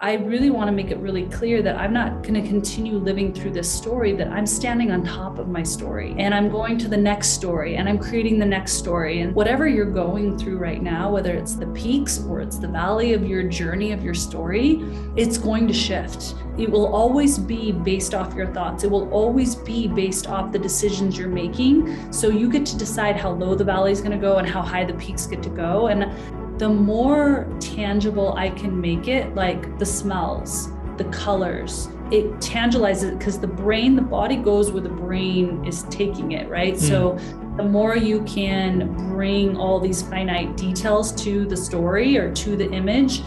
I really want to make it really clear that I'm not going to continue living through this story, that I'm standing on top of my story and I'm going to the next story and I'm creating the next story. And whatever you're going through right now, whether it's the peaks or it's the valley of your journey of your story, it's going to shift. It will always be based off your thoughts. It will always be based off the decisions you're making. So you get to decide how low the valley is going to go and how high the peaks get to go. And the more tangible I can make it, like the smells, the colors, it tangibilizes it because the body goes where the brain is taking it, right? So the more you can bring all these finite details to the story or to the image,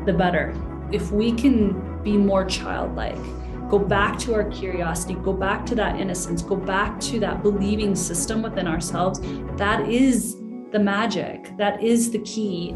the better. If we can be more childlike, go back to our curiosity, go back to that innocence, go back to that believing system within ourselves, that is the magic, that is the key.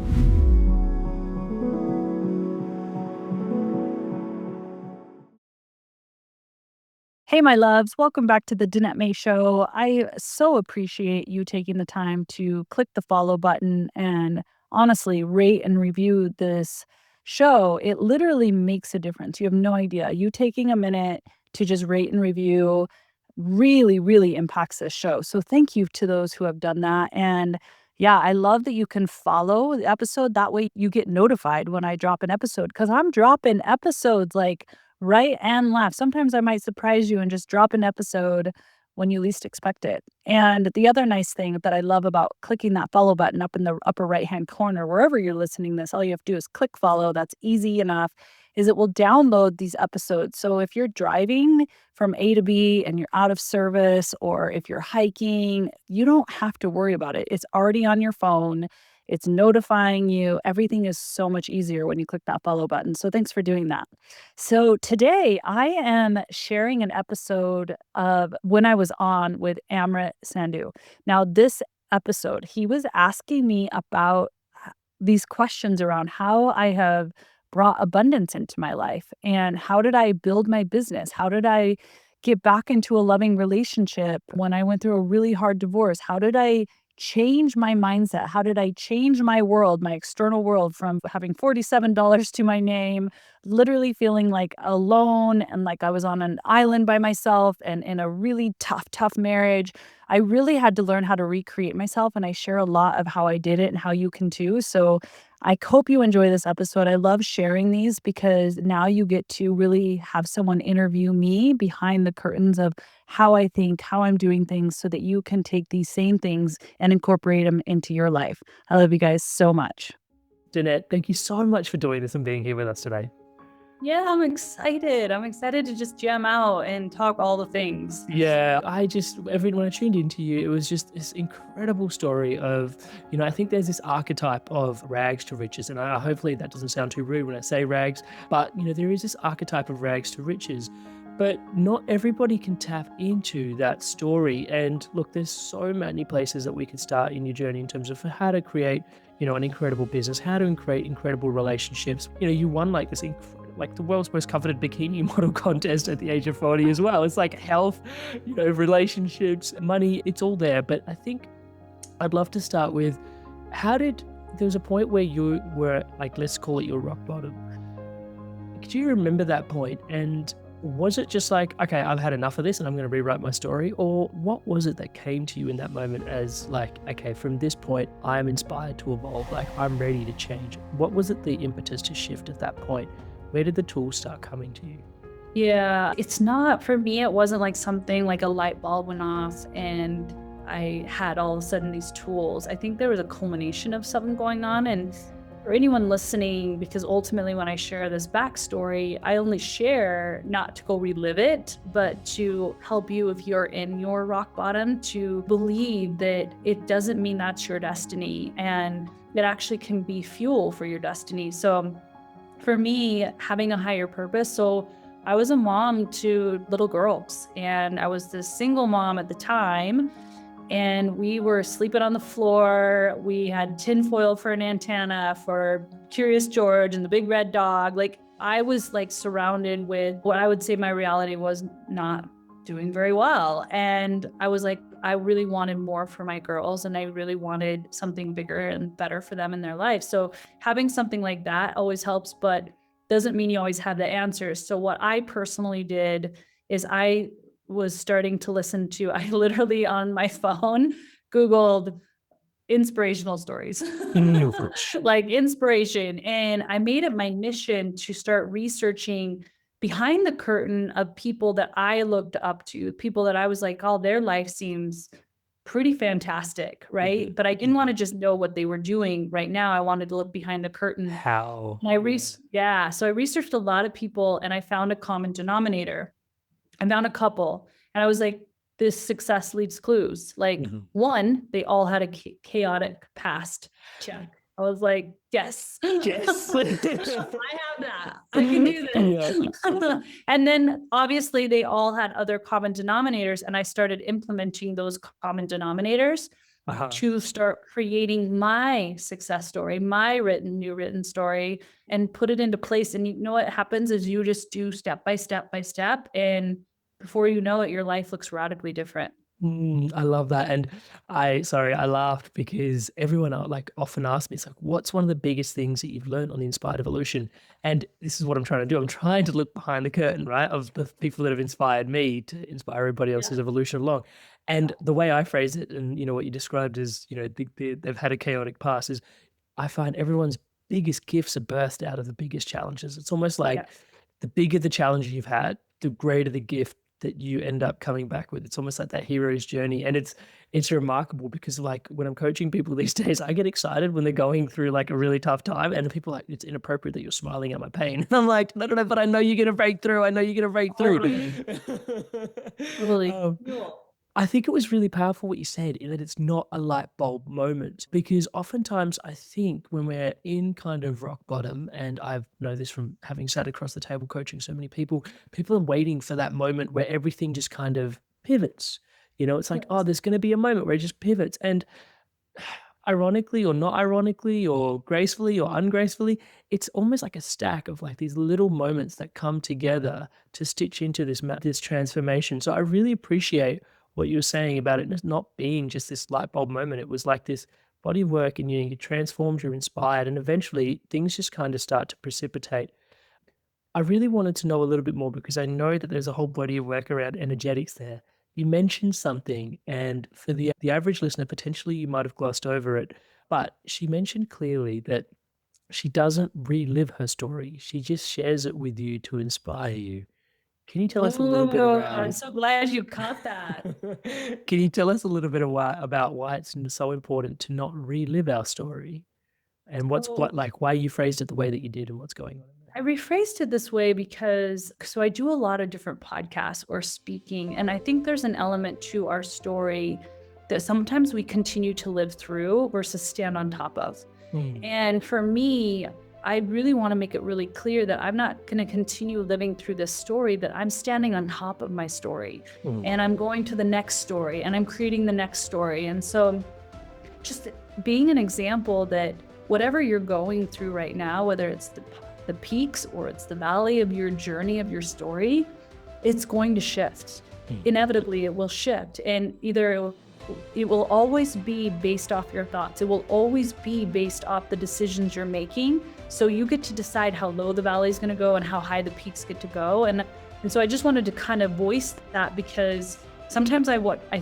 Hey, my loves, welcome back to the Danette May Show. I so appreciate you taking the time to click the follow button and honestly rate and review this show. It literally makes a difference. You have no idea. You taking a minute to just rate and review really, really impacts this show. So thank you to those who have done that. And yeah, I love that you can follow the episode. That way you get notified when I drop an episode because I'm dropping episodes like right and left. Sometimes I might surprise you and just drop an episode when you least expect it. And the other nice thing that I love about clicking that follow button up in the upper right-hand corner, wherever you're listening this, all you have to do is click follow. That's easy enough, is it will download these episodes. So if you're driving from A to B and you're out of service, or if you're hiking, you don't have to worry about it. It's already on your phone. It's notifying you. Everything is so much easier when you click that follow button. So thanks for doing that. So today I am sharing an episode of When I Was On with Amrit Sandhu. Now, this episode, he was asking me about these questions around how I have brought abundance into my life and how did I build my business? How did I get back into a loving relationship when I went through a really hard divorce? How did I change my mindset? How did I change my world, my external world, from having $47 to my name, literally feeling like alone and like I was on an island by myself and in a really tough marriage? I really had to learn how to recreate myself, and I share a lot of how I did it and how you can too. So I hope you enjoy this episode. I love sharing these because now you get to really have someone interview me behind the curtains of how I think, how I'm doing things, so that you can take these same things and incorporate them into your life. I love you guys so much. Danette, thank you so much for doing this and being here with us today. Yeah, I'm excited. I'm excited to just jam out and talk all the things. Yeah, when I tuned into you, it was just this incredible story of, I think there's this archetype of rags to riches, and hopefully that doesn't sound too rude when I say rags, but, there is this archetype of rags to riches, but not everybody can tap into that story. And look, there's so many places that we can start in your journey in terms of how to create, an incredible business, how to create incredible relationships. You won like this like the world's most coveted bikini model contest at the age of 40 as well. It's like health, relationships, money, it's all there. But I think I'd love to start with, there was a point where you were like, let's call it your rock bottom. Do you remember that point? And was it just like, okay, I've had enough of this and I'm going to rewrite my story? Or what was it that came to you in that moment as like, okay, from this point, I am inspired to evolve, like I'm ready to change? What was it, the impetus to shift at that point? Where did the tools start coming to you? Yeah, it's not, for me, it wasn't like something like a light bulb went off and I had all of a sudden these tools. I think there was a culmination of something going on. And for anyone listening, because ultimately when I share this backstory, I only share not to go relive it, but to help you if you're in your rock bottom to believe that it doesn't mean that's your destiny, and it actually can be fuel for your destiny. So for me, having a higher purpose. So I was a mom to little girls, and I was the single mom at the time, and we were sleeping on the floor. We had tinfoil for an antenna for Curious George and the big red dog. Like, I was like surrounded with what I would say my reality was not doing very well. And I was like, I really wanted more for my girls, and I really wanted something bigger and better for them in their life. So having something like that always helps. But doesn't mean you always have the answers. So what I personally did is I was starting to listen to, I literally on my phone Googled inspirational stories, like inspiration. And I made it my mission to start researching behind the curtain of people that I looked up to, people that I was like, oh, their life seems pretty fantastic, right? But I didn't want to just know what they were doing right now. I wanted to look behind the curtain. How? And so I researched a lot of people and I found a common denominator. I found a couple and I was like, this success leaves clues. Like one, they all had a chaotic past. Check. I was like, yes. Yes. I have that. I can do this. And then obviously they all had other common denominators and I started implementing those common denominators to start creating my success story, my new written story, and put it into place. And you know what happens is you just do step by step by step. And before you know it, your life looks radically different. I love that. And I laughed because everyone often asks me, it's like, what's one of the biggest things that you've learned on the Inspired Evolution? And this is what I'm trying to do. I'm trying to look behind the curtain, right, of the people that have inspired me to inspire everybody else's evolution along. And the way I phrase it, and what you described as, they've had a chaotic past, is I find everyone's biggest gifts are birthed out of the biggest challenges. It's almost like the bigger the challenge you've had, the greater the gift that you end up coming back with. It's almost like that hero's journey. And it's remarkable because like when I'm coaching people these days, I get excited when they're going through like a really tough time and people are like, it's inappropriate that you're smiling at my pain. And I'm like, no, but I know you're going to break through. I know you're going to break through. Totally. I think it was really powerful what you said, in that it's not a light bulb moment, because oftentimes I think when we're in kind of rock bottom, and I've know this from having sat across the table coaching so many people are waiting for that moment where everything just kind of pivots. It's like, oh, there's going to be a moment where it just pivots. And ironically or not ironically or gracefully or ungracefully, it's almost like a stack of like these little moments that come together to stitch into this transformation. So I really appreciate what you were saying about it not being just this light bulb moment. It was like this body of work, and you transformed, you're inspired, and eventually things just kind of start to precipitate. I really wanted to know a little bit more because I know that there's a whole body of work around energetics there. You mentioned something, and for the average listener, potentially you might have glossed over it, but she mentioned clearly that she doesn't relive her story. She just shares it with you to inspire you. Can you tell us a little bit I'm so glad you caught that. Can you tell us a little bit about why it's so important to not relive our story, and why you phrased it the way that you did, and what's going on? I rephrased it this way because I do a lot of different podcasts or speaking, and I think there's an element to our story that sometimes we continue to live through versus stand on top of. And for me, I really want to make it really clear that I'm not going to continue living through this story, that I'm standing on top of my story and I'm going to the next story and I'm creating the next story. And so just being an example that whatever you're going through right now, whether it's the peaks or it's the valley of your journey of your story, it's going to shift. Inevitably, it will shift. And either it will always be based off your thoughts. It will always be based off the decisions you're making. So you get to decide how low the valley is going to go and how high the peaks get to go. And so I just wanted to kind of voice that because sometimes I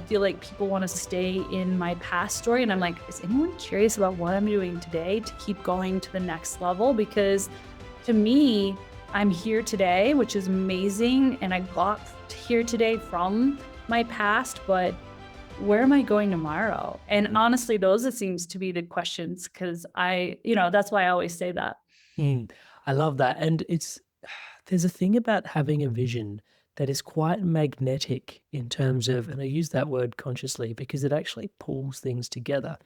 feel like people want to stay in my past story. And I'm like, is anyone curious about what I'm doing today to keep going to the next level? Because to me, I'm here today, which is amazing. And I got here today from my past, but where am I going tomorrow? And honestly, those it seems to be the questions, because that's why I always say that. I love that. And there's a thing about having a vision that is quite magnetic in terms of, and I use that word consciously because it actually pulls things together.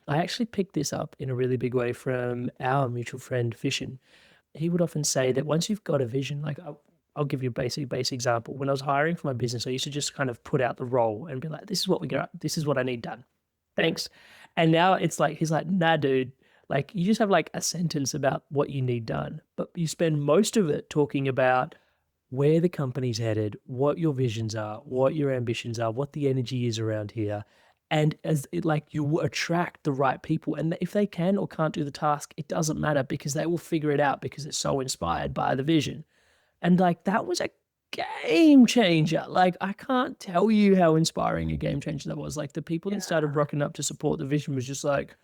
I actually picked this up in a really big way from our mutual friend, Fishin. He would often say that once you've got a vision, like I'll give you a basic example. When I was hiring for my business, I used to just kind of put out the role and be like, this is what we got. This is what I need done. Thanks. And now it's like, he's like, nah, dude, like you just have like a sentence about what you need done, but you spend most of it talking about where the company's headed, what your visions are, what your ambitions are, what the energy is around here. And as it, like, you will attract the right people. And if they can or can't do the task, it doesn't matter, because they will figure it out because they're so inspired by the vision. And like, that was a game changer. Like, I can't tell you how inspiring a game changer that was. Like, the people that started rocking up to support the vision was just like,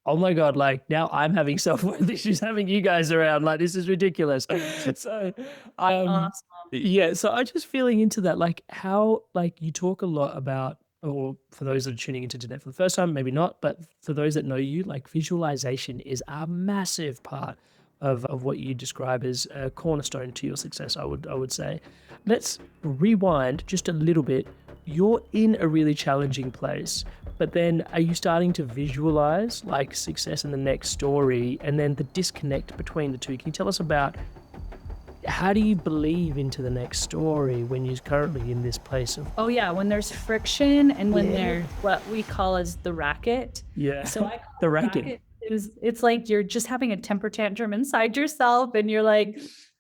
oh my God, like, now I'm having self-worth issues having you guys around. Like, this is ridiculous. So, Awesome. yeah, so I'm just feeling into that, like how, like, you talk a lot about, or for those that are tuning into Danette for the first time, maybe not, but for those that know you, like, visualization is a massive part of what you describe as a cornerstone to your success, I would say. Let's rewind just a little bit. You're in a really challenging place, but then are you starting to visualize like success in the next story, and then the disconnect between the two? Can you tell us about how do you believe into the next story when you're currently in this place of Oh yeah, when there's friction and when Yeah. there's what we call as the racket. yeah So I call the it racket? racket is it's like you're just having a temper tantrum inside yourself and you're like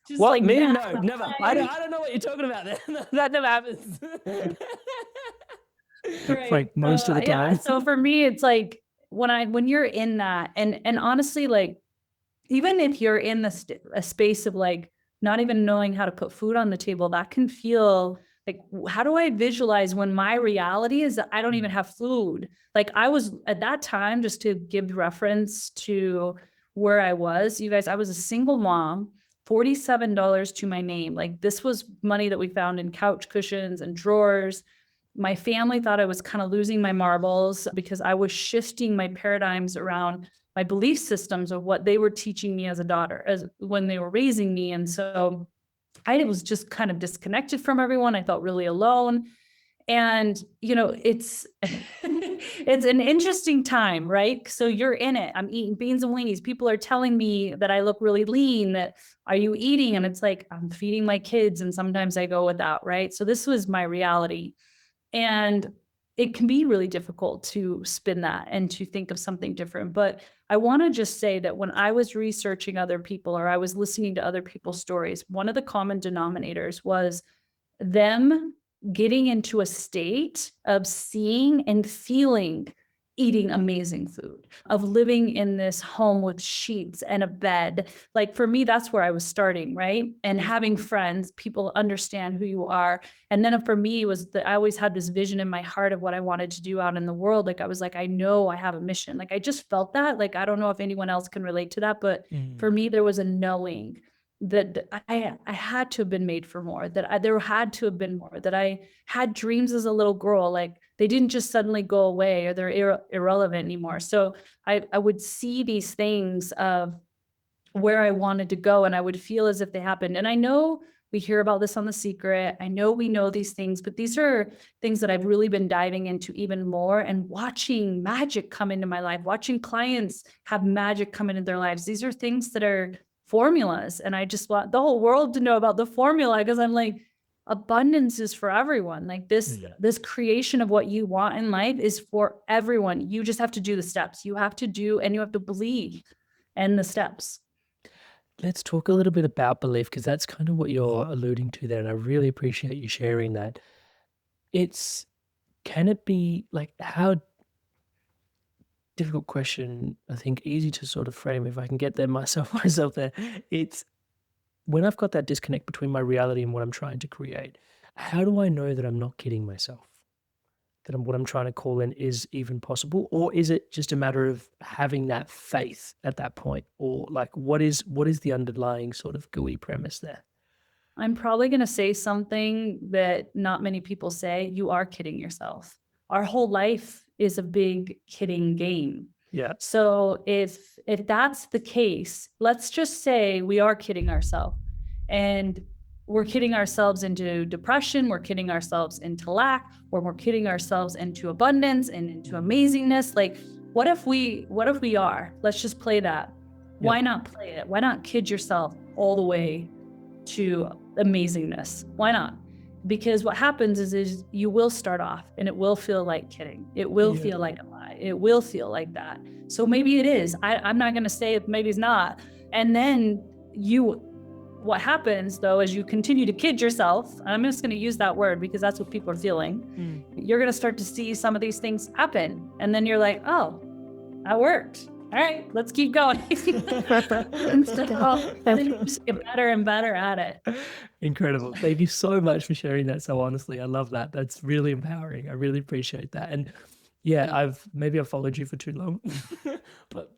just What, like me? mad. No, never. I don't know what you're talking about there. That never happens. Right. Like, most of the Yeah. time. So for me, it's like when you're in that, and honestly, like even if you're in a space of like not even knowing how to put food on the table, that can feel like, how do I visualize when my reality is that I don't even have food? Like I was at that time, just to give reference to where I was, you guys, I was a single mom, $47 to my name. Like this was money that we found in couch cushions and drawers. My family thought I was kind of losing my marbles because I was shifting my paradigms around my belief systems of what they were teaching me as a daughter, as when they were raising me. And so I was just kind of disconnected from everyone. I felt really alone. And, you know, it's it's an interesting time, right? So you're in it. I'm eating beans and weenies. People are telling me that I look really lean, that are you eating? And it's like, I'm feeding my kids. And sometimes I go without, right? So this was my reality. And it can be really difficult to spin that and to think of something different. But I want to just say that when I was researching other people or I was listening to other people's stories, one of the common denominators was them getting into a state of seeing and feeling eating amazing food, of living in this home with sheets and a bed. Like for me, that's where I was starting, right? And having friends, people understand who you are. And then for me, it was that I always had this vision in my heart of what I wanted to do out in the world. Like I was like, I know I have a mission. Like I just felt that. Like I don't know if anyone else can relate to that, but for me, there was a knowing that I had to have been made for more, that there had to have been more, that I had dreams as a little girl. Like they didn't just suddenly go away or they're irrelevant anymore. So I would see these things of where I wanted to go and I would feel as if they happened. And I know we hear about this on The Secret. I know we know these things, but these are things that I've really been diving into even more and watching magic come into my life, watching clients have magic come into their lives. These are things that are formulas. And I just want the whole world to know about the formula because I'm like, abundance is for everyone. Like this creation of what you want in life is for everyone. You just have to do the steps. You have to do, and you have to believe in the steps. Let's talk a little bit about belief, because that's kind of what you're alluding to there. And I really appreciate you sharing that. Can it be like, how difficult question, I think easy to sort of frame if I can get there myself there. It's when I've got that disconnect between my reality and what I'm trying to create, how do I know that I'm not kidding myself? That what I'm trying to call in is even possible? Or is it just a matter of having that faith at that point? Or like, what is the underlying sort of gooey premise there? I'm probably going to say something that not many people say. You are kidding yourself. Our whole life is a big kidding game. Yeah. So if that's the case, let's just say we are kidding ourselves and we're kidding ourselves into depression, we're kidding ourselves into lack, or we're kidding ourselves into abundance and into amazingness. Like, what if we are? Let's just play that. Yeah. Why not play it? Why not kid yourself all the way to amazingness? Why not? Because what happens is you will start off and it will feel like kidding. It will feel like a lie. It will feel like that. So maybe it is. I'm not going to say it, maybe it's not. And then what happens though, is you continue to kid yourself. I'm just going to use that word because that's what people are feeling. you're going to start to see some of these things happen. And then you're like, oh, that worked. All right, let's keep going. Instead of, then you just get better and better at it. Incredible. Thank you so much for sharing that so honestly. I love that. That's really empowering. I really appreciate that. And yeah, maybe I've followed you for too long. But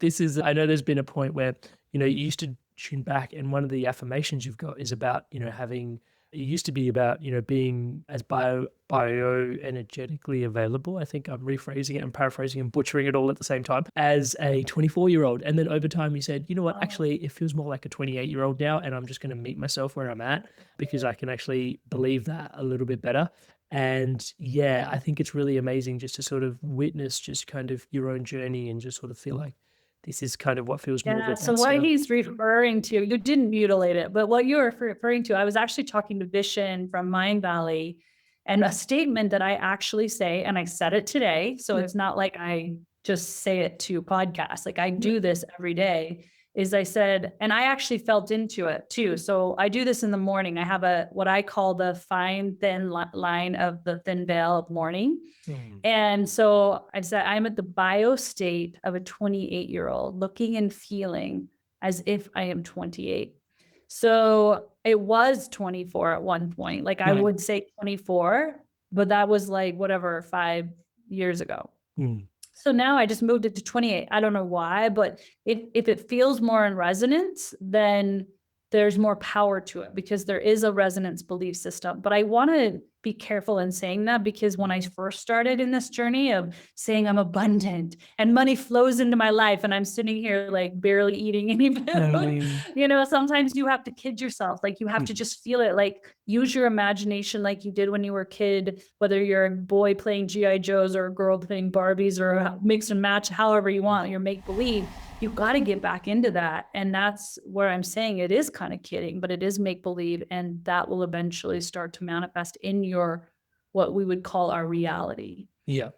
I know there's been a point where, you used to tune back, and one of the affirmations you've got is about, it used to be about, being as bioenergetically available. I think I'm rephrasing it, I'm paraphrasing and butchering it all at the same time, as a 24-year-old. And then over time you said, you know what, actually it feels more like a 28-year-old now, and I'm just going to meet myself where I'm at because I can actually believe that a little bit better. And yeah, I think it's really amazing just to sort of witness just kind of your own journey and just sort of feel like this is kind of what feels more Yeah, so what he's referring to, you didn't mutilate it, but what you were referring to, I was actually talking to Vishen from Mind Valley, and a statement that I actually say, and I said it today, so it's not like I just say it to podcast, like I do this every day, is I said, and I actually felt into it too. So I do this in the morning. I have what I call the fine, thin line of the thin veil of morning. And so I said, I'm at the bio state of a 28-year-old looking and feeling as if I am 28. So it was 24 at one point. Like I would say 24, but that was like whatever, 5 years ago. So now I just moved it to 28. I don't know why, but if it feels more in resonance, then there's more power to it because there is a resonance belief system. But I want to be careful in saying that, because when I first started in this journey of saying I'm abundant and money flows into my life, and I'm sitting here like barely eating any food, sometimes you have to kid yourself. Like you have to just feel it, like use your imagination like you did when you were a kid, whether you're a boy playing G.I. Joes or a girl playing Barbies or mix and match, however you want your make believe. You've got to get back into that. And that's where I'm saying it is kind of kidding, but it is make believe. And that will eventually start to manifest in what we would call our reality. Yeah.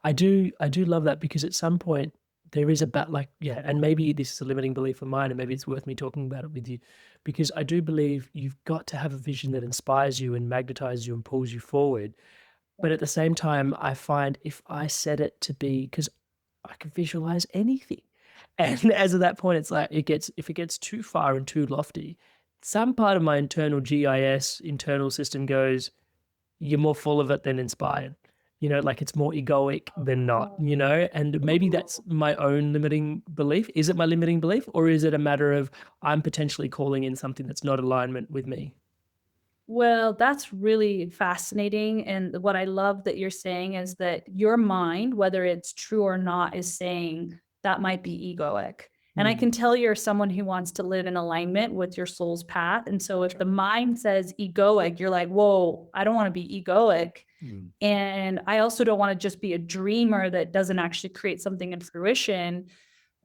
I do love that, because at some point there is and maybe this is a limiting belief of mine, and maybe it's worth me talking about it with you, because I do believe you've got to have a vision that inspires you and magnetizes you and pulls you forward. But at the same time, I find if I set it to be, because I can visualize anything. And as of that point, it's like if it gets too far and too lofty, some part of my internal GIS internal system goes, you're more full of it than inspired. Like it's more egoic than not, and maybe that's my own limiting belief. Is it my limiting belief, or is it a matter of I'm potentially calling in something that's not alignment with me? Well, that's really fascinating. And what I love that you're saying is that your mind, whether it's true or not, is saying that might be egoic. And I can tell you're someone who wants to live in alignment with your soul's path. And so if the mind says egoic, you're like, whoa, I don't want to be egoic. And I also don't want to just be a dreamer that doesn't actually create something in fruition,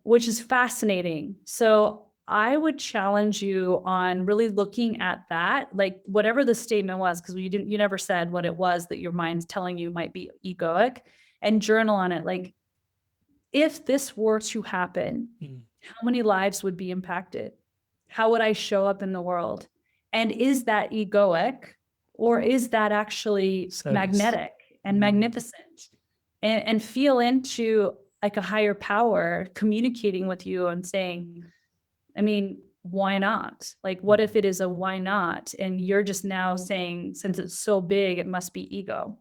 which is fascinating. So I would challenge you on really looking at that, like whatever the statement was, because you never said what it was that your mind's telling you might be egoic, and journal on it. Like, if this were to happen, how many lives would be impacted? How would I show up in the world? And is that egoic, or is that actually magnetic and magnificent? And feel into like a higher power communicating with you and saying, I mean, why not? Like, what if it is a why not? And you're just now saying, since it's so big, it must be ego.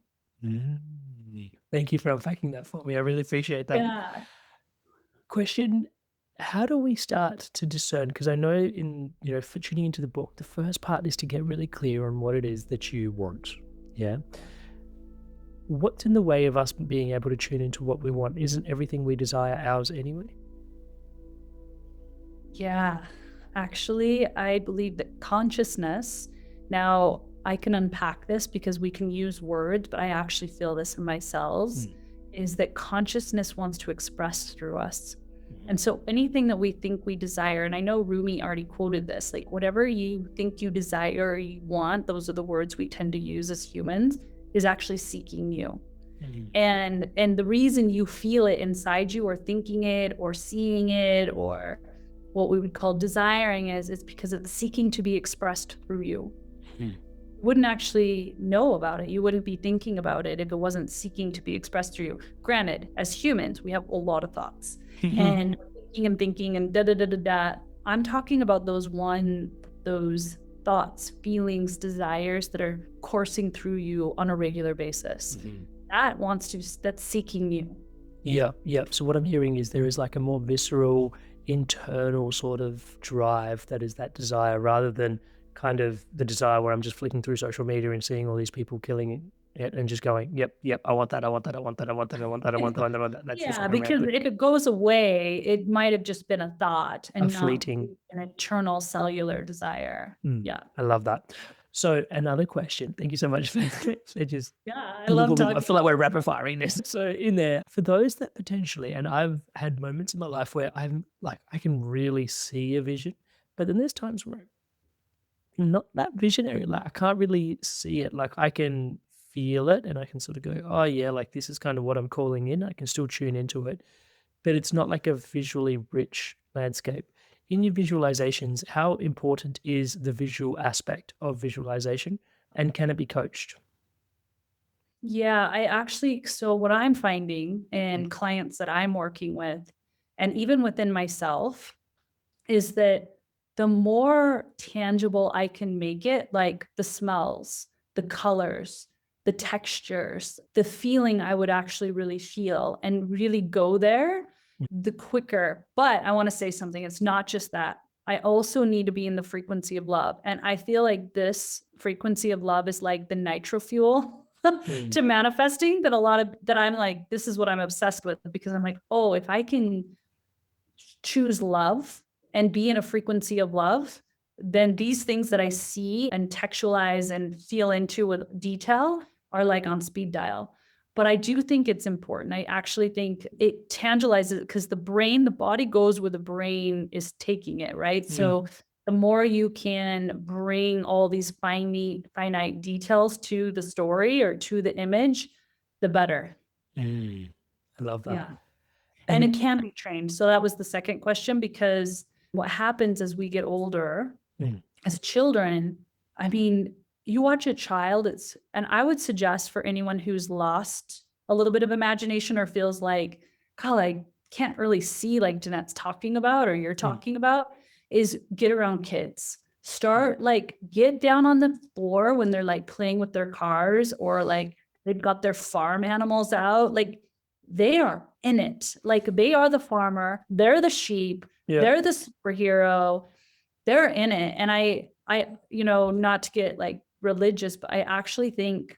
Thank you for unpacking that for me. I really appreciate that. Yeah. Question, how do we start to discern? Because I know for tuning into the book, the first part is to get really clear on what it is that you want. Yeah. What's in the way of us being able to tune into what we want? Isn't everything we desire ours anyway? Yeah, actually, I believe that consciousness, now I can unpack this because we can use words, but I actually feel this in my cells, is that consciousness wants to express through us. And so anything that we think we desire, and I know Rumi already quoted this, like whatever you think you desire or you want, those are the words we tend to use as humans, is actually seeking you. And the reason you feel it inside you, or thinking it or seeing it, or what we would call desiring, is it's because it's seeking to be expressed through you. wouldn't actually know about it. You wouldn't be thinking about it if it wasn't seeking to be expressed through you. Granted, as humans, we have a lot of thoughts and thinking and da da da da da. I'm talking about those thoughts, feelings, desires that are coursing through you on a regular basis. That's seeking you. Yeah, yeah. So what I'm hearing is there is like a more visceral, internal sort of drive that is that desire, rather than kind of the desire where I'm just flicking through social media and seeing all these people killing it and just going, yep, yep, I want that, I want that, I want that, I want that, I want that, I want that, I want that. That's just Yeah, coming because around. if it goes away, it might have just been a thought and not Fleeting. an eternal cellular desire. Yeah. I love that. So another question. Thank you so much for just Yeah, I love talking. I feel like we're rapid firing this. So in there, for those that potentially, and I've had moments in my life where I'm like, I can really see a vision, but then there's times where I'm not that visionary. Like I can't really see it. Like I can feel it and I can sort of go, oh yeah, like this is kind of what I'm calling in. I can still tune into it, but it's not like a visually rich landscape. In your visualizations, how important is the visual aspect of visualization, and can it be coached? Yeah, so what I'm finding in clients that I'm working with, and even within myself, is that the more tangible I can make it, like the smells, the colors, the textures, the feeling I would actually really feel and really go there, the quicker. But I want to say something. It's not just that. I also need to be in the frequency of love. And I feel like this frequency of love is like the nitro fuel to manifesting that I'm like, this is what I'm obsessed with, because I'm like, oh, if I can choose love and be in a frequency of love, then these things that I see and textualize and feel into with detail are like on speed dial. But I do think it's important. I actually think it tangibalizes it, because the body goes where the brain is taking it, right? So the more you can bring all these finite details to the story or to the image, the better. I love that. Yeah. And it can be trained. So that was the second question, because what happens as we get older, as children, I mean, you watch a child, and I would suggest for anyone who's lost a little bit of imagination or feels like, God, I can't really see like Danette's talking about or you're talking about, is get around kids. Start get down on the floor when they're like playing with their cars, or like they've got their farm animals out. Like they are in it. Like they are the farmer, they're the sheep, they're the superhero, they're in it. And I, not to get like religious, but I actually think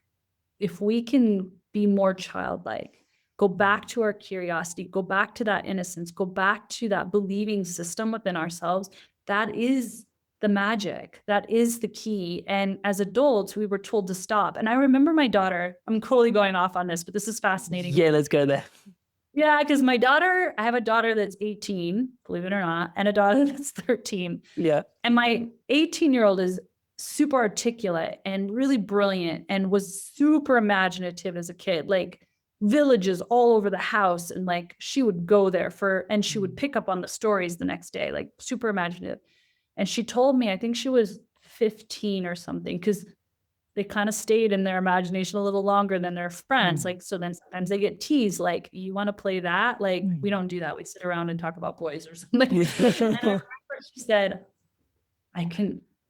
if we can be more childlike, go back to our curiosity, go back to that innocence, go back to that believing system within ourselves, that is the magic. That is the key. And as adults, we were told to stop. And I remember my daughter, I'm totally going off on this, but this is fascinating. Yeah, let's go there. Yeah, because I have a daughter that's 18, believe it or not, and a daughter that's 13. Yeah. And my 18-year-old is super articulate and really brilliant and was super imaginative as a kid, like villages all over the house. And like she would go there and she would pick up on the stories the next day, like super imaginative. And she told me, I think she was 15 or something, because they kind of stayed in their imagination a little longer than their friends. Like, so then sometimes they get teased, like, you want to play that? Like, we don't do that. We sit around and talk about boys or something. And I remember she said,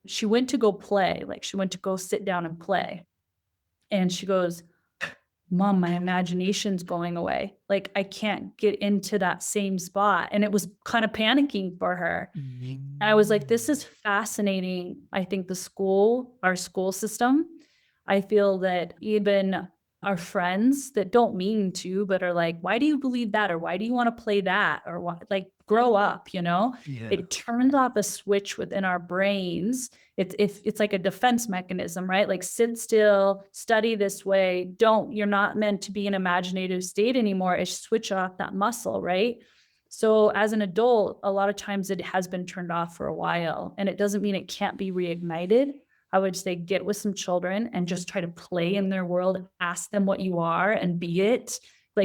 she went to go play. Like she went to go sit down and play. And she goes, Mom, my imagination's going away. Like I can't get into that same spot. And it was kind of panicking for her. And I was like, this is fascinating. I think our school system, I feel that even our friends that don't mean to, but are like, why do you believe that? Or why do you want to play that? Or what, like grow up, It turns off a switch within our brains. It's like a defense mechanism, right? Like sit still, study this way. You're not meant to be in an imaginative state anymore. It's switch off that muscle, right? So as an adult, a lot of times it has been turned off for a while, and it doesn't mean it can't be reignited. I would say get with some children and just try to play in their world, ask them what you are and be it,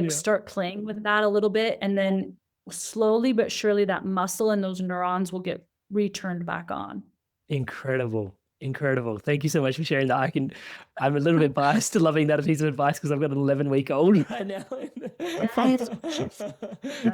start playing with that a little bit. And then slowly but surely that muscle and those neurons will get returned back on. Incredible. Incredible. Thank you so much for sharing that. I'm a little bit biased to loving that piece of advice because I've got an 11-week-old right now.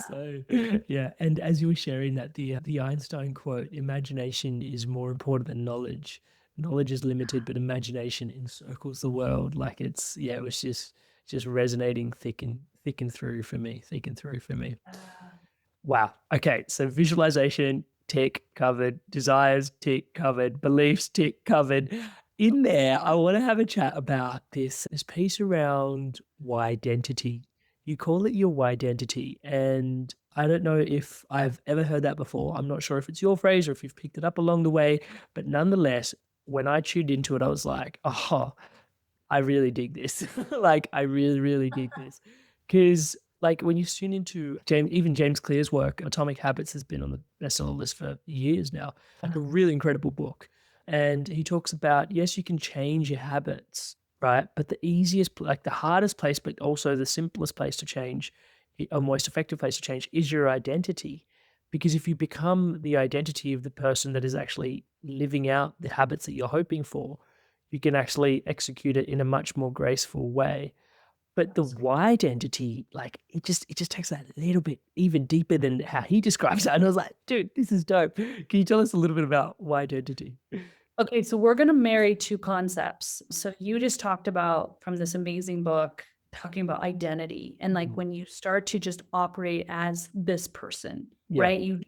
So, yeah. And as you were sharing that, the Einstein quote, imagination is more important than knowledge. Knowledge is limited, but imagination encircles the world. Like it was just resonating thick and through for me, thick and through for me. Wow. Okay. So visualization, tick, covered. Desires, tick, covered. Beliefs, tick, covered. In there, I want to have a chat about this piece around identity. You call it your identity. And I don't know if I've ever heard that before. I'm not sure if it's your phrase or if you've picked it up along the way. But nonetheless, when I tuned into it, I was like, oh, I really dig this. Like, I really, really dig this. Because, like, when you tune into even James Clear's work, Atomic Habits has been on the bestseller list for years now. Like, a really incredible book. And he talks about, yes, you can change your habits, right? But the easiest, like the hardest place, but also the simplest place to change, a most effective place to change is your identity. Because if you become the identity of the person that is actually living out the habits that you're hoping for, you can actually execute it in a much more graceful way. But the why identity, like it just takes that little bit even deeper than how he describes it. And I was like, dude, this is dope. Can you tell us a little bit about why identity? Okay, so we're going to marry two concepts. So you just talked about from this amazing book, talking about identity and like when you start to just operate as this person, Yeah. right?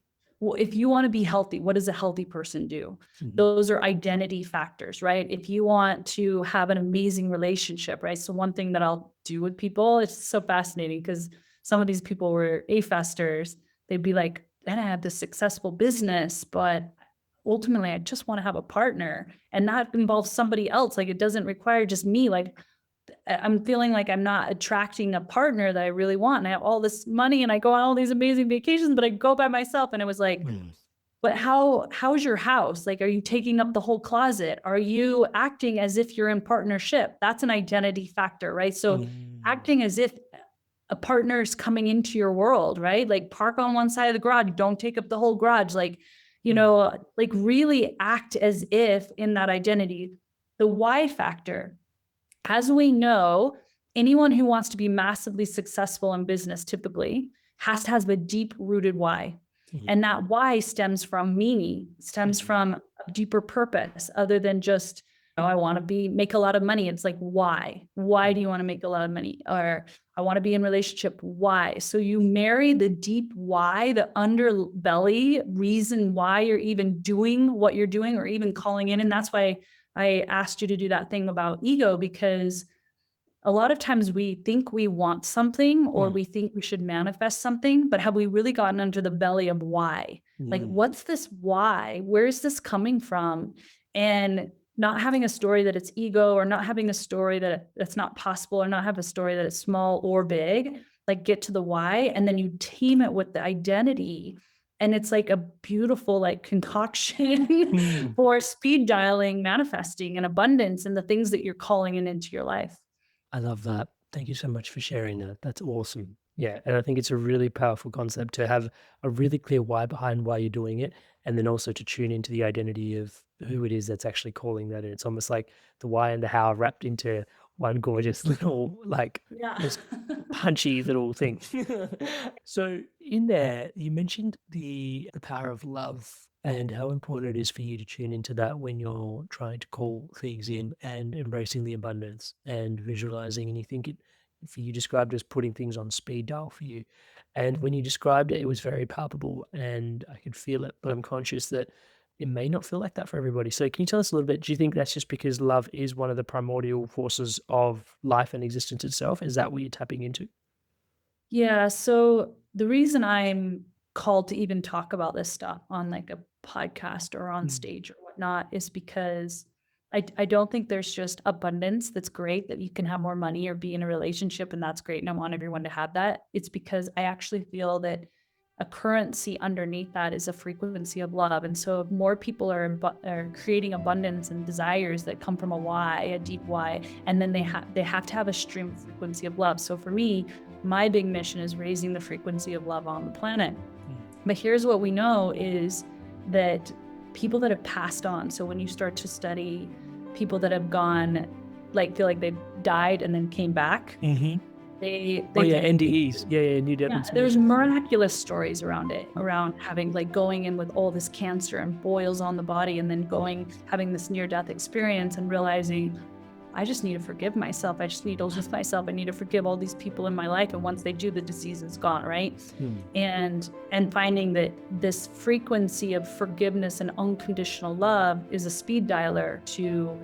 If you want to be healthy, what does a healthy person do? Mhm. Those are identity factors, right? If you want to have an amazing relationship, right? So one thing that I'll do with people, it's so fascinating because some of these people were A-festers. They'd be like, then I have this successful business, but ultimately I just want to have a partner and not involve somebody else. Like it doesn't require just me. Like I'm feeling like I'm not attracting a partner that I really want. And I have all this money and I go on all these amazing vacations, but I go by myself. And it was like, but how's your house? Like, are you taking up the whole closet? Are you acting as if you're in partnership? That's an identity factor, right? So acting as if a partner's coming into your world, right? Like park on one side of the garage, don't take up the whole garage. Like, like really act as if in that identity. The why factor, as we know, anyone who wants to be massively successful in business typically has to have a deep rooted why. And that why stems from meaning, stems from a deeper purpose other than just, I want to make a lot of money. It's like, why? Why do you want to make a lot of money? Or I want to be in relationship. Why? So you marry the deep why, the underbelly reason why you're even doing what you're doing or even calling in. And that's why I asked you to do that thing about ego, because a lot of times we think we want something or we think we should manifest something, but have we really gotten under the belly of why? Like, what's this why? Where's this coming from? And not having a story that it's ego, or not having a story that it's not possible, or not have a story that it's small or big, like get to the why. And then you team it with the identity. And it's like a beautiful like concoction for speed dialing, manifesting and abundance and the things that you're calling into your life. I love that. Thank you so much for sharing that. That's awesome. Yeah. And I think it's a really powerful concept to have a really clear why behind why you're doing it. And then also to tune into the identity of who it is that's actually calling that in. It's almost like the why and the how wrapped into one gorgeous little, like, just punchy little thing. So in there, you mentioned the power of love and how important it is for you to tune into that when you're trying to call things in and embracing the abundance and visualizing. And you think you described it as putting things on speed dial for you. And when you described it, it was very palpable and I could feel it, but I'm conscious that it may not feel like that for everybody. So can you tell us a little bit, do you think that's just because love is one of the primordial forces of life and existence itself? Is that what you're tapping into? Yeah. So the reason I'm called to even talk about this stuff on like a podcast or on stage or whatnot is because I don't think there's just abundance that's great, that you can have more money or be in a relationship and that's great. And I want everyone to have that. It's because I actually feel that a currency underneath that is a frequency of love. And so if more people are creating abundance and desires that come from a why, a deep why, and then they have to have a stream frequency of love. So for me, my big mission is raising the frequency of love on the planet. But here's what we know is that people that have passed on. So when you start to study people that have gone, like feel like they died and then came back, Mm-hmm. they Oh yeah, get NDEs. Yeah, near death yeah, experience. there's miraculous stories around it, around having like going in with all this cancer and boils on the body and then having this near-death experience and realizing, I just need to forgive myself. I just need to live myself. I need to forgive all these people in my life. And once they do, the disease is gone, right? And finding that this frequency of forgiveness and unconditional love is a speed dialer to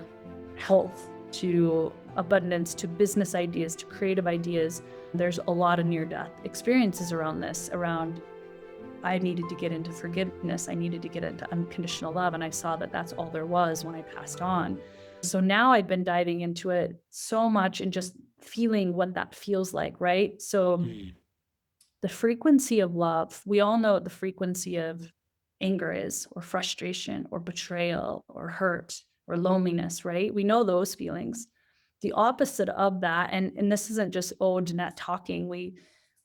health, to abundance, to business ideas, to creative ideas. There's a lot of near-death experiences around this, around I needed to get into forgiveness. I needed to get into unconditional love. And I saw that that's all there was when I passed on. So now I've been diving into it so much and just feeling what that feels like, right? So the frequency of love, we all know what the frequency of anger is, or frustration, or betrayal, or hurt, or loneliness, right? We know those feelings. The opposite of that, and this isn't just, Danette talking,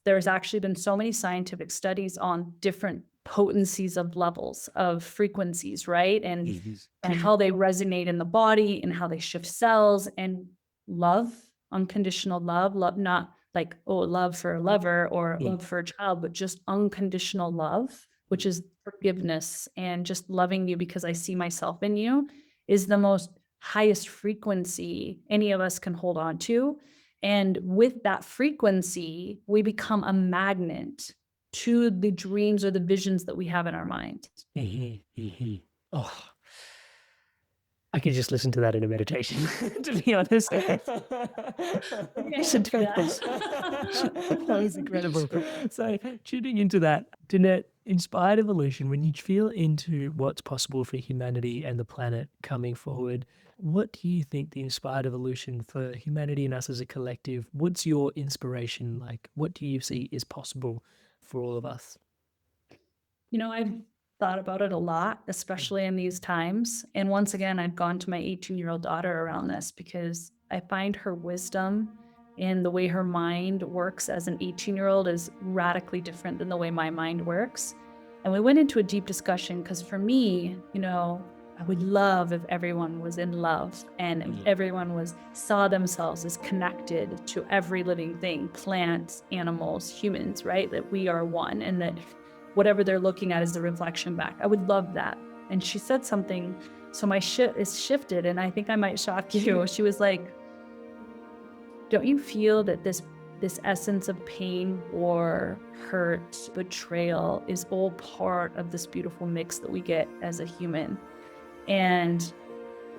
there's actually been so many scientific studies on different potencies of levels of frequencies, right? And how they resonate in the body and how they shift cells. And love, unconditional love, not like, love for a lover or love for a child, but just unconditional love, which is forgiveness and just loving you because I see myself in you, is the most highest frequency any of us can hold on to. And with that frequency, we become a magnet to the dreams or the visions that we have in our mind. Oh, I could just listen to that in a meditation, to be honest. That was incredible. So, tuning into that, Danette, inspired evolution, when you feel into what's possible for humanity and the planet coming forward, what do you think the inspired evolution for humanity and us as a collective, what's your inspiration like? What do you see is possible for all of us? I've thought about it a lot, especially in these times. And once again, I've gone to my 18-year-old daughter around this because I find her wisdom and the way her mind works as an 18-year-old is radically different than the way my mind works. And we went into a deep discussion because for me, I would love if everyone was in love and if everyone saw themselves as connected to every living thing, plants, animals, humans, right? That we are one and that whatever they're looking at is the reflection back. I would love that. And she said something, so my shit is shifted, and I think I might shock you. She was like, don't you feel that this essence of pain or hurt, betrayal is all part of this beautiful mix that we get as a human? And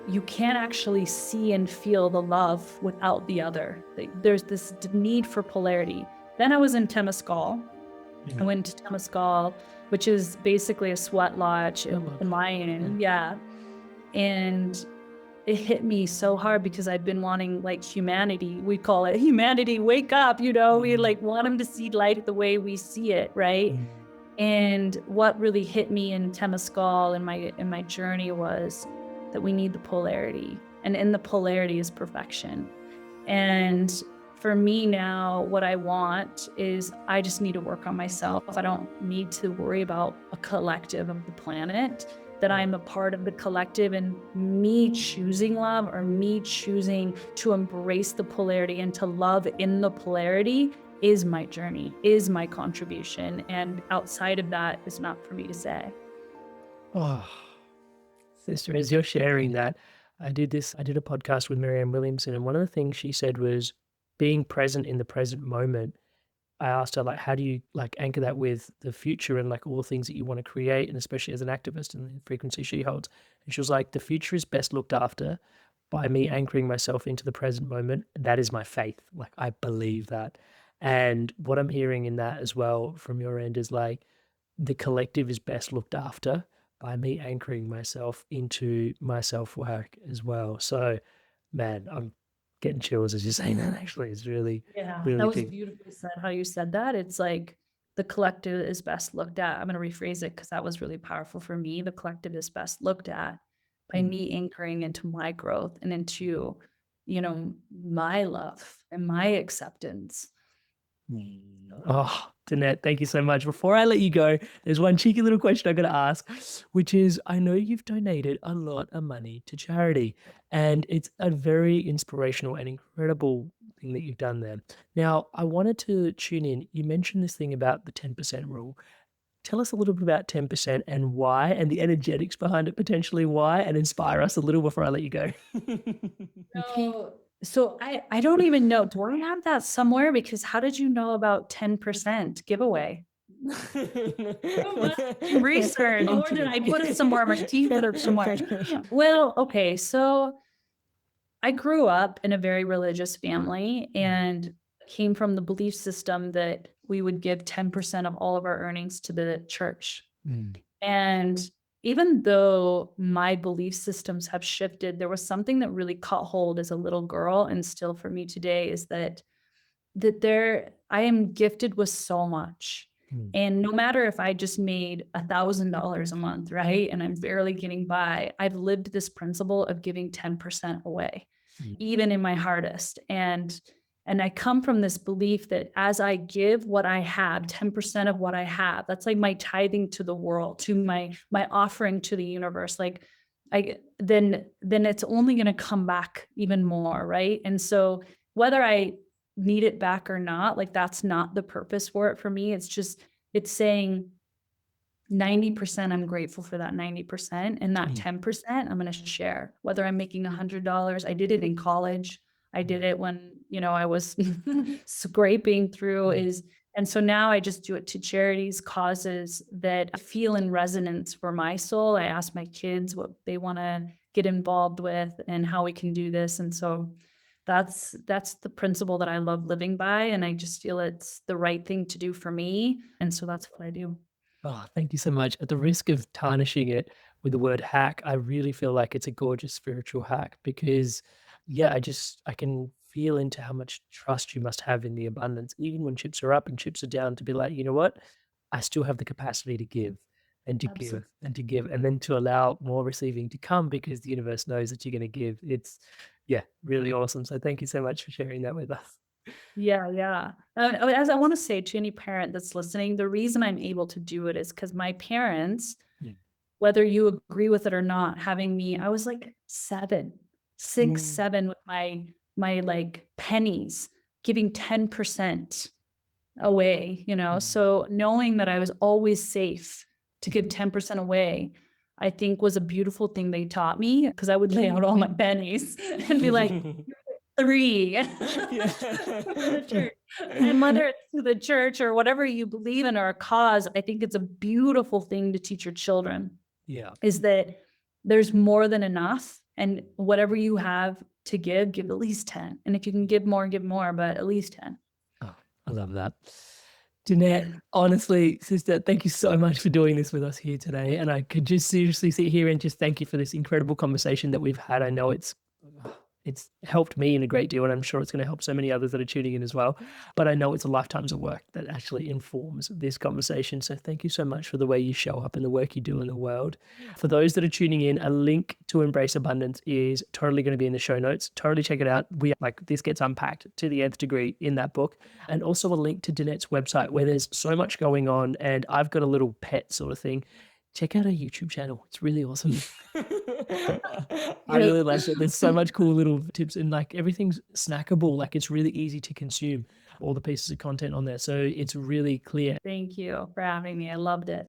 you can't actually see and feel the love without the other. There's this need for polarity. Then I was in Temescal. I went to Temescal, which is basically a sweat lodge in the Mayan. Yeah. And it hit me so hard because I've been wanting like humanity. We call it humanity, wake up, we like want them to see light the way we see it, right? And what really hit me in Temescal in my journey was that we need the polarity. And in the polarity is perfection. And for me now, what I want is I just need to work on myself. I don't need to worry about a collective of the planet, that I'm a part of the collective, and me choosing love or me choosing to embrace the polarity and to love in the polarity is my journey, is my contribution. And outside of that is not for me to say. Oh, sister, as you're sharing that, I did a podcast with Marianne Williamson, and one of the things she said was being present in the present moment. I asked her, like, how do you like anchor that with the future and like all the things that you want to create, and especially as an activist and the frequency she holds. And she was like, the future is best looked after by me anchoring myself into the present moment. That is my faith. Like, I believe that. And what I'm hearing in that as well from your end is like, the collective is best looked after by me anchoring myself into my self-work as well. So, man, I'm getting chills as you're saying that. Actually, it's really, really that was deep. beautifully said how you said that. It's like the collective is best looked at. I'm going to rephrase it because that was really powerful for me. The collective is best looked at by me anchoring into my growth and into, my love and my acceptance. Oh, Danette, thank you so much. Before I let you go, there's one cheeky little question I got to ask, which is I know you've donated a lot of money to charity, and it's a very inspirational and incredible thing that you've done there. Now, I wanted to tune in. You mentioned this thing about the 10% rule. Tell us a little bit about 10% and why, and the energetics behind it, potentially why, and inspire us a little before I let you go. No. So I don't even know. Do I have that somewhere? Because how did you know about 10% giveaway? Research, or did I put it somewhere? My teeth or somewhere. Well, okay. So I grew up in a very religious family and came from the belief system that we would give 10% of all of our earnings to the church. Mm, And even though my belief systems have shifted, there was something that really caught hold as a little girl and still for me today is that I am gifted with so much. mm, And no matter if I just made $1,000 a month, right? And I'm barely getting by, I've lived this principle of giving 10% away, mm, even in my hardest. And I come from this belief that as I give what I have, 10% of what I have, that's like my tithing to the world, to my offering to the universe. Like then it's only going to come back even more, right? And so whether I need it back or not, like that's not the purpose for it for me. It's saying 90% I'm grateful for that 90%, and that mm, 10% I'm going to share. Whether I'm making $100, I did it in college. I did it when, I was scraping through and so now I just do it to charities, causes that I feel in resonance for my soul. I ask my kids what they want to get involved with and how we can do this. And so that's the principle that I love living by. And I just feel it's the right thing to do for me. And so that's what I do. Oh, thank you so much. At the risk of tarnishing it with the word hack, I really feel like it's a gorgeous spiritual hack because, yeah, I can feel into how much trust you must have in the abundance, even when chips are up and chips are down, to be like, you know what? I still have the capacity to give and to Absolutely. give and to give, and then to allow more receiving to come because the universe knows that you're going to give. It's, yeah, really awesome. So thank you so much for sharing that with us. Yeah, yeah. As I want to say to any parent that's listening, the reason I'm able to do it is because my parents, Yeah. whether you agree with it or not, having me, I was like 6, Mm, 7 with my like pennies, giving 10% away, mm, So knowing that I was always safe to give 10% away, I think was a beautiful thing they taught me because I would lay out all my pennies and be like, 3 for the yeah. church. And whether it's to the church or whatever you believe in or a cause, I think it's a beautiful thing to teach your children Yeah. is that there's more than enough. And whatever you have to give at least 10. And if you can give more, but at least 10. Oh, I love that. Danette, honestly, sister, thank you so much for doing this with us here today. And I could just seriously sit here and just thank you for this incredible conversation that we've had. I know it's helped me in a great deal, and I'm sure it's going to help so many others that are tuning in as well. But I know it's a lifetimes of work that actually informs this conversation. So thank you so much for the way you show up and the work you do in the world. For those that are tuning in, a link to Embrace Abundance is totally going to be in the show notes. Totally check it out. This gets unpacked to the nth degree in that book. And also a link to Danette's website where there's so much going on. And I've got a little pet sort of thing. Check out our YouTube channel. It's really awesome. I really like it. There's so much cool little tips and like everything's snackable. Like it's really easy to consume all the pieces of content on there. So it's really clear. Thank you for having me. I loved it.